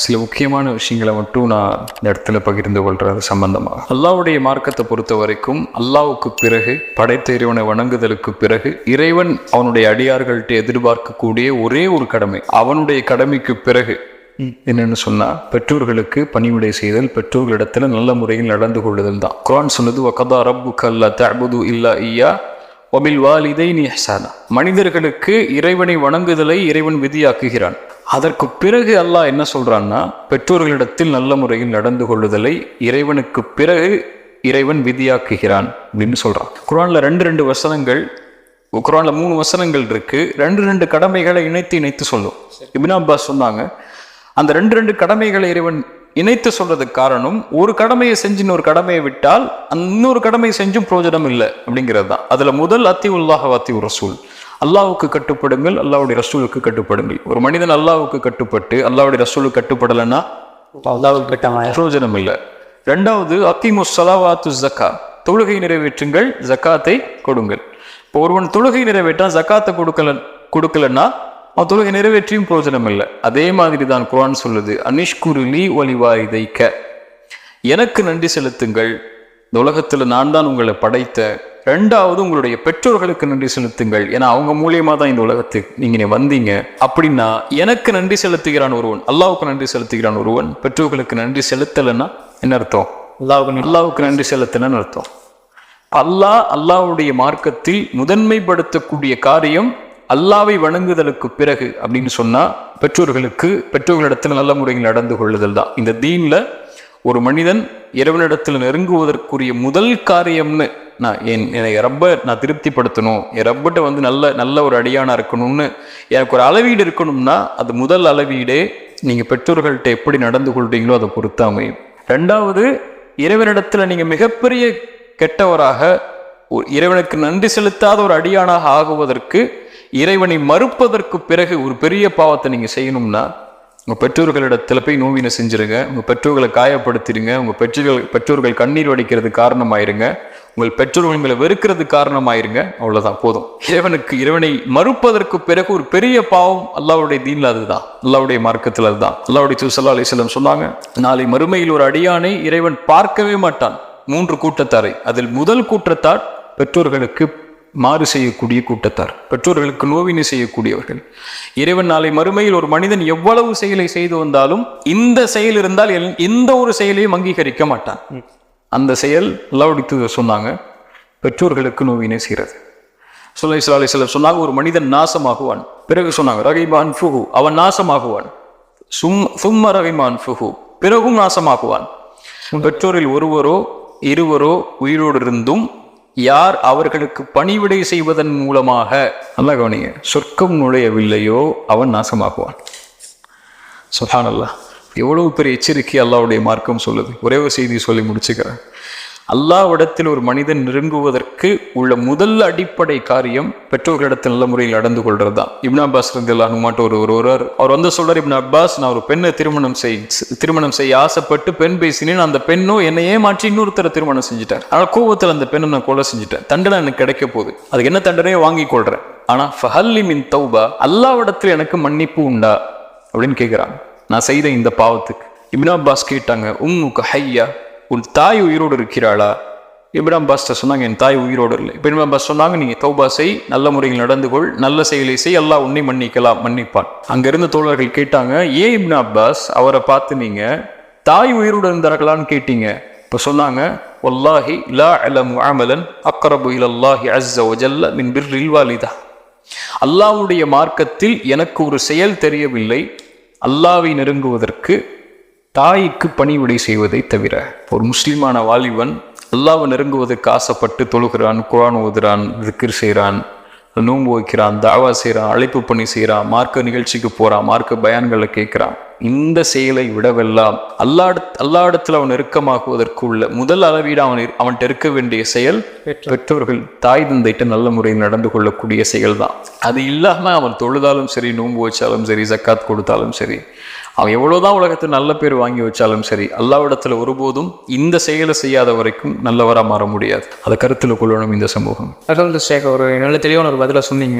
சில முக்கியமான விஷயங்களை மட்டும் நான் இந்த இடத்துல பகிர்ந்து கொள்றது சம்பந்தமாக. அல்லாஹ்வுடைய மார்க்கத்தை பொறுத்த வரைக்கும் அல்லாஹ்வுக்கு பிறகு, படைத்த இறைவனை வணங்குதலுக்கு பிறகு, இறைவன் அவனுடைய அடியார்கள்ட்ட எதிர்பார்க்கக்கூடிய ஒரே ஒரு கடமை, அவனுடைய கடமைக்கு பிறகு என்னன்னு சொன்னா பெற்றோர்களுக்கு பணிவிடை செய்தல், பெற்றோர்களிடத்துல நல்ல முறையில் நடந்து கொள்ளுதல் தான். குர்ஆன் சொன்னது வகதா ரப்புக அல்லா தஅபுது இல்லா இய்யா வபில் வாலிதைனி இஹ்சானா. மனிதர்களுக்கு இறைவனை வணங்குதலை இறைவன் விதியாக்குகிறான். அதற்கு பிறகு அல்லாஹ் என்ன சொல்றான்னா, பெற்றோர்களிடத்தில் நல்ல முறையில் நடந்து கொள்ளுதலை இறைவனுக்கு பிறகு இறைவன் விதியாக்குகிறான் அப்படின்னு சொல்றான். குர்ஆன்ல ரெண்டு வசனங்கள், குர்ஆன்ல 3 வசனங்கள் இருக்கு. ரெண்டு கடமைகளை இணைத்து சொல்லும். இப்னு அப்பாஸ் சொன்னாங்க, அந்த ரெண்டு கடமைகளை இறைவன் இணைத்து சொல்றதுக்கு காரணம், ஒரு கடமையை செஞ்சு இன்னொரு கடமையை விட்டால் இன்னொரு கடமையை செஞ்சும் பிரயோஜனம் இல்லை அப்படிங்கிறது தான். அதுல முதல் அத்தியுல்லாஹ் அத்தியுர் ரசூல், அல்லாஹ்வுக்கு கட்டுப்படுங்கள், அல்லாஹ்வுடைய ரசூலுக்கு கட்டுப்படுங்கள். ஒரு மனிதன் அல்லாஹ்வுக்கு கட்டுப்பட்டு அல்லாஹ்வுடைய ரசூலுக்கு கட்டுப்படலைன்னா பிரயோஜனம் இல்லை. ரெண்டாவது அக்கீமுஸ் ஸலாவாத்து ஸக்கா, தொழுகை நிறைவேற்றுங்கள், ஜக்காத்தை கொடுங்கள். இப்போ ஒருவன் தொழுகை நிறைவேற்றா ஜக்காத்தை கொடுக்கலன்னா அவன் தொழுகை நிறைவேற்றியும் பிரயோஜனம் இல்லை. அதே மாதிரி தான் குர்ஆன் சொல்லுது, அனிஷ்குருலி வலிவாரிதைக்க, எனக்கு நன்றி செலுத்துங்கள், இந்த உலகத்துல நான் தான் உங்களை படைத்த. ரெண்டாவது உங்களுடைய பெற்றோர்களுக்கு நன்றி செலுத்துங்கள், ஏன்னா அவங்க மூலியமா தான் இந்த உலகத்துக்கு நீங்க வந்தீங்க. அப்படின்னா எனக்கு நன்றி செலுத்துகிறான் ஒருவன், அல்லாஹ்வுக்கு நன்றி செலுத்துகிறான் ஒருவன், பெற்றோர்களுக்கு நன்றி செலுத்தலைன்னா என்ன அர்த்தம்? அல்லாஹ்வுக்கு நன்றி செலுத்தலன்னு அர்த்தம். அல்லாஹ்வுடைய மார்க்கத்தில் முதன்மைப்படுத்தக்கூடிய காரியம் அல்லாவை வணங்குதலுக்கு பிறகு அப்படின்னு சொன்னா பெற்றோர்களிடத்தில் நல்ல முறையில் நடந்து கொள்ளுதல் தான். இந்த தீன்ல ஒரு மனிதன் இறைவனிடத்தில் நெருங்குவதற்குரிய முதல் காரியம்னு, என்னை ரப்ப நான் திருப்திப்படுத்தணும், என் ரப்பிட்ட நல்ல ஒரு அடியானா இருக்கணும்னு எனக்கு ஒரு அளவீடு இருக்கணும்னா, அது முதல் அளவீடே நீங்க பெற்றோர்கள்ட்ட எப்படி நடந்து கொள்றீங்களோ அதை பொறுத்து அமையும். ரெண்டாவது, இறைவனிடத்துல நீங்க மிகப்பெரிய கெட்டவராக, இறைவனுக்கு நன்றி செலுத்தாத ஒரு அடியானாக ஆகுவதற்கு, இறைவனை மறுப்பதற்கு பிறகு ஒரு பெரிய பாவத்தை நீங்க செய்யணும்னா, உங்க பெற்றோர்களிடத்துல போய் நோவினை செஞ்சிருங்க, உங்க பெற்றோர்களை காயப்படுத்திடுங்க, உங்க பெற்றோர்கள் கண்ணீர் வடிக்கிறது காரணமாயிருங்க, உங்கள் பெற்றோர்கள் உங்களை வெறுக்கிறது காரணமாயிருங்க, அவ்வளவுதான் போதும். இறைவனை மறுப்பதற்கு பிறகு ஒரு பெரிய பாவம் அல்லாஹ்வுடைய தீன்ல அதுதான், அல்லாஹ்வுடைய மார்க்கத்தில் அதுதான். அல்லாஹ்வுடைய தூதர் ஸல்லல்லாஹு அலைஹி வஸல்லம் சொன்னாங்க, நாளை மறுமையில் ஒரு அடியானை இறைவன் பார்க்கவே மாட்டான் 3 கூட்டத்தாரை. அதில் முதல் கூட்டத்தார் பெற்றோர்களுக்கு மாறு செய்யக்கூடிய கூட்டத்தார், பெற்றோர்களுக்கு நோவினை செய்யக்கூடியவர்கள். இறைவன் நாளை மறுமையில் ஒரு மனிதன் எவ்வளவு செயலை செய்து வந்தாலும் இந்த செயல் இருந்தால் எந்த ஒரு செயலையும் அங்கீகரிக்க மாட்டான். அந்த செயல் அல்லாஹ்வுடைய தூதர் சொன்னாங்க, பெற்றோர்களுக்கு நோவினை செய்கிறது. ஸல்லல்லாஹு அலைஹி வஸல்லம் சொன்னாங்க, ஒரு மனிதன் நாசமாகுவான். பிறகு சொன்னாங்க ரகிபான் ஃபுஹு, அவன் நாசமாகுவான். சும்ம ரகிமான் ஃபுஹு, பிறகும் நாசமாகுவான். பெற்றோரில் ஒருவரோ இருவரோ உயிரோடு இருந்தும் யார் அவர்களுக்கு பணிவிடை செய்வதன் மூலமாக, நல்லா கவனிங்க, சொர்க்கம் நுழையவில்லையோ அவன் நாசமாகுவான். சுப்ஹானல்லாஹ், எவ்வளவு பெரிய எச்சரிக்கை அல்லாஹ்வுடைய மார்க்கம் சொல்லுது. ஒரே ஒரு செய்தி சொல்லி முடிச்சுக்கிறேன். அல்லாஹ்விடத்தில் ஒரு மனிதன் நெருங்குவதற்கு உள்ள முதல் அடிப்படை காரியம் பெற்றோர்களிடத்தில் நல்ல முறையில் நடந்து கொள்றது தான். இப்னு அப்பாஸ் ரலியல்லாஹு அன்ஹு ஒருவர் அவர் சொல்றார், இப்னு அப்பாஸ், நான் ஒரு பெண்ணை திருமணம் செய்ய ஆசைப்பட்டு பெண் பேசினேன், அந்த பெண்ணோ என்னையே மாற்றி இன்னொருத்தரை திருமணம் செஞ்சுட்டார். ஆனால் கோபத்தில் அந்த பெண்ணை நான் கொலை செஞ்சுட்டேன், தண்டனை எனக்கு கிடைக்க போகுது, அதுக்கு என்ன தண்டனையோ வாங்கி கொள்றேன். ஆனா ஃபஹல்லி மின் தௌபா, அல்லாஹ்விடத்தில் எனக்கு மன்னிப்பு உண்டா அப்படின்னு கேட்கிறாங்க, நான் செய்த இந்த பாவத்துக்கு. இப்னு அப்பாஸ் கேட்டாங்க, உம்முக ஹய்யா, உன் தாய் உயிரோடு இருக்கிறாளா? இப்னு அப்பாஸ் சொன்னாங்க, என் தாய் உயிரோடு இல்லை. இப்னு அப்பாஸ் சொன்னாங்க, நீங்க தௌபா செய், நல்ல முறையில் நடந்து கொள், நல்ல செயலை செய், அல்லாஹ் உன்னை மன்னிப்பான். அங்கிருந்து தோழர்கள் கேட்டாங்க, ஏன் இப்னு அப்பாஸ் அவரை பார்த்து நீங்க தாய் உயிரோடு இருந்தார்களான்னு கேட்டீங்க? இப்ப சொன்னாங்க, வல்லாஹி லா அலமு அமலன் அக்ரபு இலல்லாஹி அஸ்ஸ வஜல்ல மின் பிர்ரில் வாலிதா, அல்லாஹ்வுடைய மார்க்கத்தில் எனக்கு ஒரு செயல் தெரியவில்லை அல்லாஹ்வை நெருங்குவதற்கு தாய்க்கு பணிவிடை செய்வதை தவிர. ஒரு முஸ்லிமான வாலிபன் அல்லாஹ்வை நெருங்குவதற்கு ஆசைப்பட்டு தொழுகிறான், குர்ஆன் ஓதுறான், திக்ர் செய்கிறான், நோன்பு வைக்கிறான், தாவா செய்கிறான், அழைப்பு பணி செய்கிறான், மார்க்க நிகழ்ச்சிக்கு போறான், மார்க்க பயான்களை கேட்கிறான். இந்த செயலை விடவெல்லாம் அல்லாஹ்விடத்தில் அவன் நெருக்கமாக்குவதற்கு உள்ள முதல் அளவீடு அவன்கிட்ட இருக்க வேண்டிய செயல் பெற்றோர்கள், தாய் தந்தைட்ட நல்ல முறையில் நடந்து கொள்ளக்கூடிய செயல் தான். அது இல்லாம அவன் தொழுதாலும் சரி, நோன்பு வச்சாலும் சரி, ஜக்காத் கொடுத்தாலும் சரி, அவன் எவ்வளவுதான் உலகத்தில் நல்ல பேர் வாங்கி வச்சாலும் சரி, அல்லாஹ்விடத்துல ஒருபோதும் இந்த செயலை செய்யாத வரைக்கும் நல்லவரா மாற முடியாது. அதை கருத்தில் கொள்ளணும் இந்த சமூகம். அதாவது ஷேக் ஒரு நல்ல தெளிவான ஒரு பதிலாக சொன்னீங்க.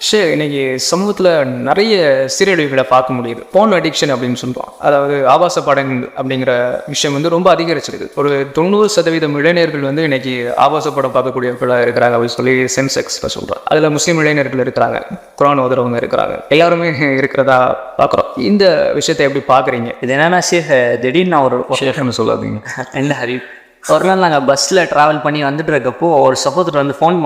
ஷேக், இன்னைக்கு சமூகத்தில் நிறைய சீரழிவுகளை பார்க்க முடியுது. போன் அடிக்ஷன் அப்படின்னு சொல்லுவோம். அதாவது ஆபாச படங்கள் அப்படிங்கிற விஷயம் வந்து ரொம்ப அதிகரிச்சிருக்கு. ஒரு 90% இளைஞர்கள் வந்து இன்னைக்கு ஆபாச படம் பார்க்கக்கூடியவர்களாக இருக்கிறாங்க அப்படின்னு சொல்லி சென்செக்ஸ்ல சொல்கிறோம். அதில் முஸ்லீம் இளைஞர்கள் இருக்கிறாங்க, குரான் ஓதுறவங்க இருக்கிறாங்க, எல்லாருமே இருக்கிறதா பார்க்குறோம். இந்த விஷயத்தை எப்படி பார்க்குறீங்க? இது என்னன்னா ஷேக், திடீர்னு நான் ஒரு சொல்லாதீங்க என்ன ஹரி, ஒரு நாள் நாங்கள் பஸ்ஸில் ட்ராவல் பண்ணி வந்துட்டு இருக்கப்போ ஒரு சகோதரர் வந்து ஃபோன்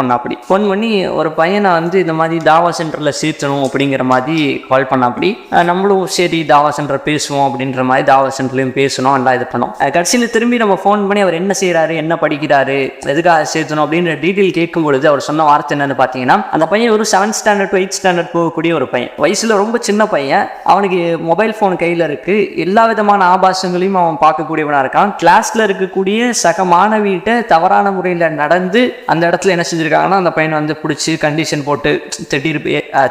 பண்ணி ஒரு பையனை வந்து இந்த மாதிரி தாவா சென்டரில் சேர்த்தணும் அப்படிங்கிற மாதிரி கால் பண்ணாப்படி. நம்மளும் சரி தாவா சென்டர் பேசுவோம் அப்படின்ற மாதிரி தாவா சென்டர்லையும் பேசணும், எல்லாம் இது பண்ணோம். கடைசியில் திரும்பி நம்ம ஃபோன் பண்ணி அவர் என்ன செய்கிறாரு, என்ன படிக்கிறாரு, எதுக்காக சேர்த்தணும் அப்படின்ற டீட்டெயில் கேட்கும் பொழுது அவர் சொன்ன வார்த்தை என்னன்னு பார்த்தீங்கன்னா, அந்த பையன் ஒரு 7th standard to 8th standard போகக்கூடிய ஒரு பையன், வயசில் ரொம்ப சின்ன பையன், அவனுக்கு மொபைல் ஃபோன் கையில் இருக்குது, எல்லா விதமான ஆபாசங்களையும் அவன் பார்க்கக்கூடியவனாக இருக்கான். கிளாஸில் இருக்கக்கூடிய சக மாணவிகிட்ட தவறான முறையில் நடந்து அந்த இடத்துல என்ன செஞ்சுருக்காங்கன்னா, அந்த பையனை வந்து பிடிச்சி கண்டிஷன் போட்டு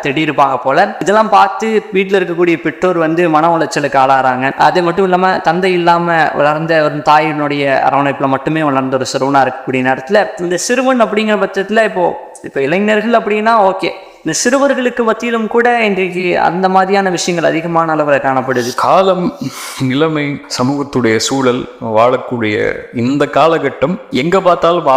திட்டிருப்பாங்க போல. இதெல்லாம் பார்த்து வீட்டில் இருக்கக்கூடிய பெற்றோர் வந்து மன உளைச்சலுக்கு ஆளாகிறாங்க. அது மட்டும் இல்லாமல் தந்தை இல்லாமல் வளர்ந்த ஒரு தாயினுடைய அரவணைப்பில் மட்டுமே வளர்ந்த ஒரு சிறுவனாக இருக்கக்கூடிய நேரத்தில் இந்த சிறுவன் அப்படிங்கிற பட்சத்தில் இப்போ இளைஞர்கள் அப்படின்னா ஓகே, இந்த சிறுவர்களுக்கு மத்தியிலும் கூட இன்றைக்கு அந்த மாதிரியான விஷயங்கள் அதிகமான அளவில் காணப்படுது. காலம், நிலைமை, சமூகத்துடைய சூழல், வாழக்கூடிய இந்த காலகட்டம் எங்க பார்த்தாலும்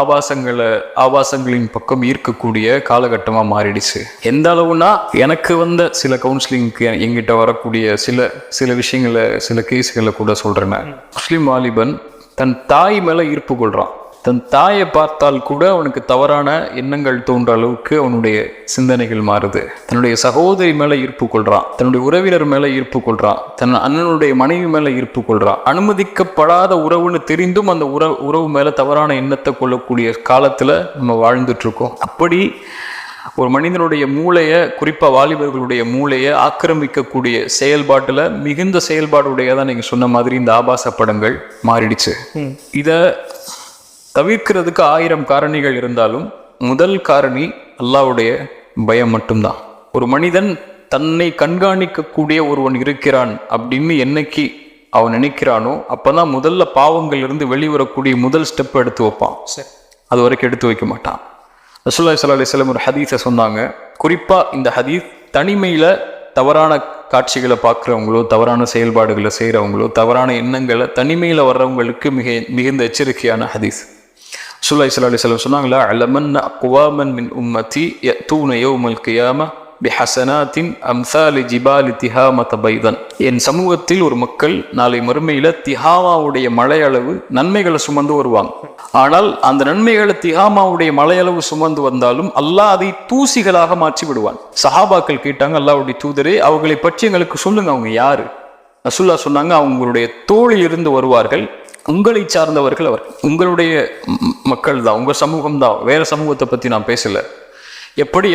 ஆபாசங்களின் பக்கம் ஈர்க்கக்கூடிய காலகட்டமா மாறிடுச்சு. எந்த அளவுனா, எனக்கு வந்த சில கவுன்சிலிங்க்கு எங்கிட்ட வரக்கூடிய சில விஷயங்களை, சில கேஸுகளை கூட சொல்றேன். முஸ்லிம் வாலிபன் தன் தாய் மேல ஈர்ப்பு கொள்றான். தன் தாயை பார்த்தால் கூட அவனுக்கு தவறான எண்ணங்கள் தோன்ற அளவுக்கு அவனுடைய சிந்தனைகள் மாறுது. தன்னுடைய சகோதரி மேல ஈர்ப்பு கொள்றான், தன்னுடைய உறவினர் மேல ஈர்ப்பு கொள்றான், தன் அண்ணனுடைய மனைவி மேல ஈர்ப்பு கொள்றான். அனுமதிக்கப்படாத உறவுன்னு தெரிந்தும் அந்த உறவு மேல தவறான எண்ணத்தை கொள்ளக்கூடிய காலத்துல நம்ம வாழ்ந்துட்டு இருக்கோம். அப்படி ஒரு மனிதனுடைய மூளையை, குறிப்பா வாலிபர்களுடைய மூளையை ஆக்கிரமிக்கக்கூடிய செயல்பாட்டுல மிகுந்த செயல்பாடுடையதான் நீங்க சொன்ன மாதிரி இந்த ஆபாச படங்கள் மாறிடுச்சு. இத தவிர்க்கிறதுக்கு 1000 காரணிகள் இருந்தாலும் முதல் காரணி அல்லாஹ்வுடைய பயம் மட்டும்தான். ஒரு மனிதன் தன்னை கண்காணிக்கக்கூடிய ஒருவன் இருக்கிறான் அப்படின்னு என்னைக்கு அவன் நினைக்கிறானோ அப்பதான் முதல்ல பாவங்கள் இருந்து வெளிவரக்கூடிய முதல் ஸ்டெப் எடுத்து வைப்பான். அது வரைக்கும் எடுத்து வைக்க மாட்டான். ரசூலுல்லாஹி ஸல்லல்லாஹு அலைஹி வஸல்லம் ஒரு ஹதீஸை சொன்னாங்க. குறிப்பா இந்த ஹதீஸ் தனிமையில தவறான காட்சிகளை பார்க்குறவங்களோ, தவறான செயல்பாடுகளை செய்கிறவங்களோ, தவறான எண்ணங்களை தனிமையில் வர்றவங்களுக்கு மிகுந்த எச்சரிக்கையான ஹதீஸ். ரசூலுல்லாஹி ஸல்லல்லாஹு அலைஹி வஸல்லம் சொன்னாங்களா, அலமன்ன அக்வாமன் மின் உம்மதி யஅதூன யௌமல் கியாம பிஹஸனாத்தின் அம்சாலி ஜிபாலி திஹாமத பைதன். என் சமூகத்தில் ஒரு மக்கள் நாளை மறுமையில திஹாமாவுடைய மலையளவு நன்மைகளை சுமந்து வருவாங்க. ஆனால் அந்த நன்மைகளை திஹாமாவுடைய மலையளவு சுமந்து வந்தாலும் அல்லாஹ் அதை தூசிகளாக மாற்றி விடுவான். சஹாபாக்கள் கேட்டாங்க, அல்லாஹ்வுடைய தூதரே, அவங்களை பற்றி எங்களுக்கு சொல்லுங்க, அவங்க யாரு? ரசூலுல்லாஹ் சொன்னாங்க, அவங்களுடைய தோளில் இருந்து வருவார்கள், உங்களை சார்ந்தவர்கள் அவர், உங்களுடைய மக்கள் தான், உங்க சமூகம் தான், வேற சமூகத்தை பத்தி நான் பேசல. எப்படி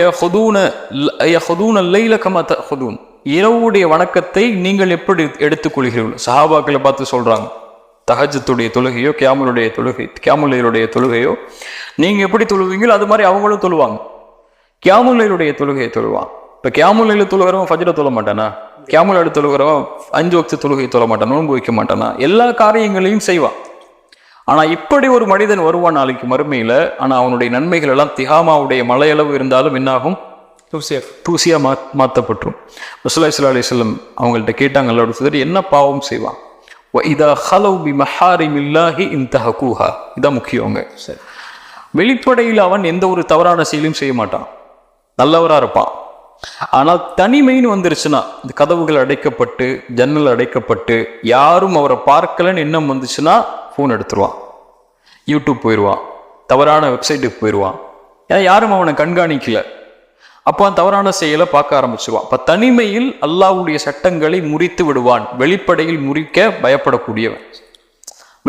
இரவுடைய வணக்கத்தை நீங்கள் எப்படி எடுத்துக்கொள்கிறீர்கள்? சஹாபாக்களை பார்த்து சொல்றாங்க, தஹஜ்ஜுடைய தொழுகையோ கியாமுல்லைலுடைய தொழுகையோ நீங்க எப்படி தொழுவீங்களோ அது மாதிரி அவங்களும் தொழுவாங்க. கியாமுல்லைலுடைய தொழுகையை தொழுவான். இப்ப கியாமுல்லைல தொழுகிறவன் ஃபஜ்ர தொழ மாட்டானா? கியாமுல்லைல தொழுகிறவன் 5 வக்து தொழுகை தொழ மாட்டான், நோன்பு வைக்க மாட்டானா? எல்லா காரியங்களையும் செய்வான். ஆனா இப்படி ஒரு மனிதன் வருவான் நாளைக்கு மறுமையில. ஆனா அவனுடைய நன்மைகள் எல்லாம் திஹாமாவுடைய மலையளவு இருந்தாலும் என்னாகும்? தூசியா மாற்றப்பட்டுரும். ரசூலுல்லாஹி ஸல்லல்லாஹு அலைஹி வஸல்லம் அவங்கள்ட்ட கேட்டாங்க, அல்லாஹ்வுடைய தூதரே, என்ன பாவம் செய்வான்? வஇதா ஹலவ் பிமஹாரிமில்லாஹி இன்தஹகுஹா. இதான் முக்கியங்க. வெளிப்படையில் அவன் எந்த ஒரு தவறான செயலையும் செய்ய மாட்டான், நல்லவரா இருப்பான். ஆனால் தனிமைன்னு வந்துருச்சுன்னா, இந்த கதவுகள் அடைக்கப்பட்டு ஜன்னல் அடைக்கப்பட்டு யாரும் அவரை பார்க்கலன்னு எண்ணம் வந்துச்சுன்னா ஃபோன் எடுத்துருவான், யூடியூப் போயிடுவான், தவறான வெப்சைட்டுக்கு போயிடுவான். ஏன்னா யாரும் அவனை கண்காணிக்கல. அப்போ தவறான செயலை பார்க்க ஆரம்பிச்சுவான். அப்ப தனிமையில் அல்லாஹ்வுடைய சட்டங்களை முறித்து விடுவான். வெளிப்படையில் முறிக்க பயப்படக்கூடியவன்.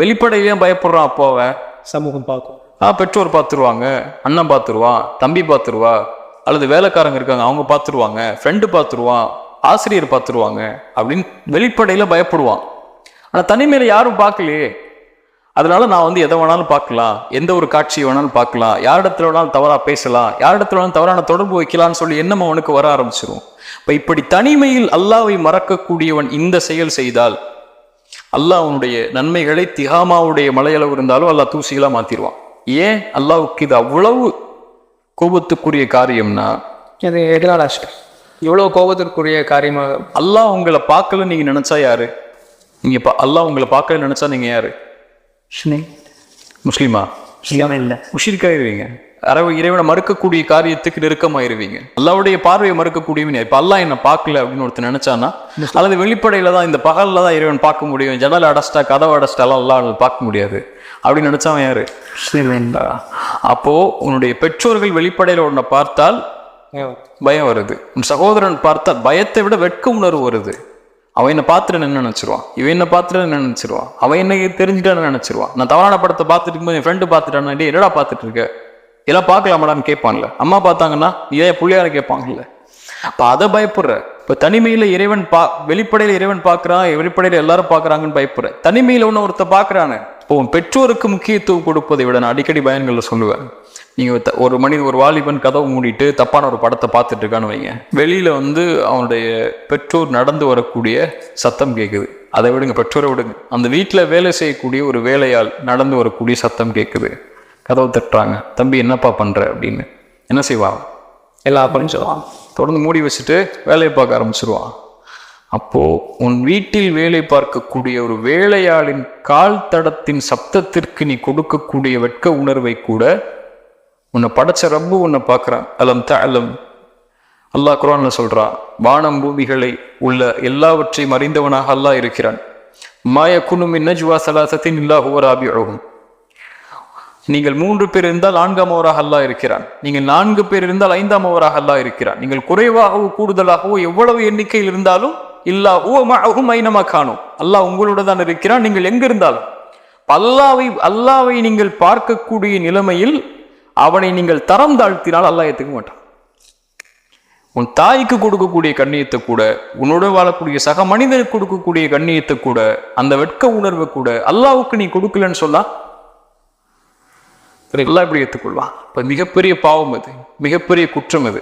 வெளிப்படையிலே பயப்படுறான். அப்போ அவன் சமூகம் பார்க்கும், பெற்றோர் பார்த்துருவாங்க, அண்ணன் பார்த்துருவான், தம்பி பார்த்துருவா, அல்லது வேலைக்காரங்க இருக்காங்க அவங்க பார்த்துருவாங்க, ஃப்ரெண்டு பார்த்துருவான், ஆசிரியர் பார்த்துருவாங்க அப்படின்னு வெளிப்படையில பயப்படுவான். ஆனா தனிமையில யாரும் பார்க்கலையே. அதனால நான் வந்து எதை வேணாலும் பார்க்கலாம், எந்த ஒரு காட்சியை வேணாலும் பார்க்கலாம், யாரிடத்துல வேணாலும் தவறா பேசலாம், யாரிடத்துல வேணாலும் தவறான தொடர்பு வைக்கலாம்னு சொல்லி எண்ணம் அவனுக்கு வர ஆரம்பிச்சிடும். இப்ப இப்படி தனிமையில் அல்லாவை மறக்கக்கூடியவன் இந்த செயல் செய்தால் அல்லாஹ் அவனுடைய நன்மைகளை திகாமாவுடைய மலையளவு இருந்தாலும் அல்லாஹ் தூசிகளா மாத்திடுவான். ஏன் அல்லாவுக்கு இது அவ்வளவு கோபத்துக்குரிய காரியம்னா, அது எதனால இவ்வளோ கோபத்திற்குரிய காரியமாக? அல்லாஹ் உங்களை பார்க்கல நீங்க நினைச்சா யாரு? நீங்க அல்லாஹ் உங்களை பார்க்கல நினைச்சா நீங்க யாரு? முஸ்லிமா? இல்லை, முஷ்ரிக்காயிருவீங்க. இறைவனை மறுக்கக்கூடிய காரியத்துக்கு நெருக்கமாயிருவீங்க. அல்லாவுடைய பார்வையை மறுக்கக்கூடியவன். இப்ப அல்லாஹ் என்ன பார்க்கல அப்படின்னு ஒருத்தர் நினைச்சானா, அல்லது வெளிப்படையில தான் இந்த பகல்ல தான் இறைவன் பார்க்க முடியும், ஜன்னல் அடைச்சிட்டா கதவை அடைச்சிட்டாலாம் அல்லாஹ் பார்க்க முடியாது அப்படின்னு நினைச்சவன் யாரு? அப்போ உன்னுடைய பெற்றோர்கள் வெளிப்படையில உன்னை பார்த்தால் பயம் வருது, உன் சகோதரன் பார்த்தால் பயத்தை விட வெட்க உணர்வு வருது. அவன் என்ன பார்த்துட்டு என்ன நினைச்சிருவான், இவன் என்ன பார்த்துட்டு என்ன நினைச்சிருவான், அவன் என்ன தெரிஞ்சுட்டான்னு நினைச்சிருவான். நான் தவறான படத்தை பார்த்துட்டு இருக்கும்போது என் ஃப்ரெண்டு பார்த்துட்டானா, டே என்னடா பார்த்துட்டு இருக்க, எல்லாம் பார்க்கலாமாடான்னு கேட்பான்ல. அம்மா பார்த்தாங்கன்னா ஏன் புள்ளையார கேட்பாங்கல்ல. அப்ப அதை பயப்படுற. இப்ப தனிமையில இறைவன் வெளிப்படையில இறைவன் பார்க்கறான், வெளிப்படையில எல்லாரும் பார்க்கறாங்கன்னு பயப்படுற. தனிமையில ஒன்று ஒருத்த பார்க்கறானு. இப்போ உன் பெற்றோருக்கு முக்கியத்துவம் கொடுப்பதை விட நான் அடிக்கடி பயன்கள்ல சொல்லுவேன், நீங்க ஒரு வாலிபன் கதவு மூடிட்டு தப்பான ஒரு படத்தை பார்த்துட்டு இருக்கான்னு வைங்க, வெளியில வந்து அவனுடைய பெற்றோர் நடந்து வரக்கூடிய சத்தம் கேட்குது. அதை விடுங்க, பெற்றோரை விடுங்க, அந்த வீட்டுல வேலை செய்யக்கூடிய ஒரு வேலையால் நடந்து வரக்கூடிய சத்தம் கேட்குது. கதவு தட்டுறாங்க, தம்பி என்னப்பா பண்ற அப்படின்னு. என்ன செய்வான்? எல்லா அப்படின்னு சொல்லுவான். தொடர்ந்து மூடி வச்சுட்டு வேலையை பார்க்க ஆரம்பிச்சிருவான். அப்போ உன் வீட்டில் வேலை பார்க்கக்கூடிய ஒரு வேலையாளின் கால் தடத்தின் சப்தத்திற்கு நீ கொடுக்கக்கூடிய வெட்க உணர்வை கூட உன்னை படைச்ச ரப்பு உன்னை பார்க்குறான். அலம் தஅலம், அல்லாஹ் குர்ஆன்ல சொல்றான், வானம் பூமிகளை உள்ள எல்லாவற்றையும் அறிந்தவனாக அல்லாஹ் இருக்கிறான். மா யகுனு மின் நஜ்வா ஸலாஸத்தின் இல்லா ஹுவ ராபிஉஹும், நீங்கள் 3 பேர் இருந்தால் 4ஆமவராக அல்லாஹ் இருக்கிறான். நீங்கள் 4 பேர் இருந்தால் 5ஆமவராக அல்லாஹ் இருக்கிறான். நீங்கள் குறைவாகவோ கூடுதலாகவோ எவ்வளவு எண்ணிக்கையில் இருந்தாலும் இல்லா ஹுவ மஅஹும் ஐனமா கானூ, அல்லாஹ் உங்களோட தான் இருக்கிறான் நீங்கள் எங்க இருந்தாலும். அல்லாவை நீங்கள் பார்க்கக்கூடிய நிலைமையில் அவனை நீங்கள் தரம் தாழ்த்தினால் அல்லாஹ் ஏற்றுக்க மாட்டான். உன் தாய்க்கு கொடுக்கக்கூடிய கண்ணியத்தை கூட, உன்னோட வாழக்கூடிய சக மனிதனுக்கு கொடுக்கக்கூடிய கண்ணியத்தை கூட, அந்த வெட்க உணர்வை கூட அல்லாவுக்கு நீ கொடுக்கலன்னு சொல்லா எல்லாம் எப்படி ஏற்றுக்கொள்வான்? இப்ப மிகப்பெரிய பாவம் அது, மிகப்பெரிய குற்றம் அது.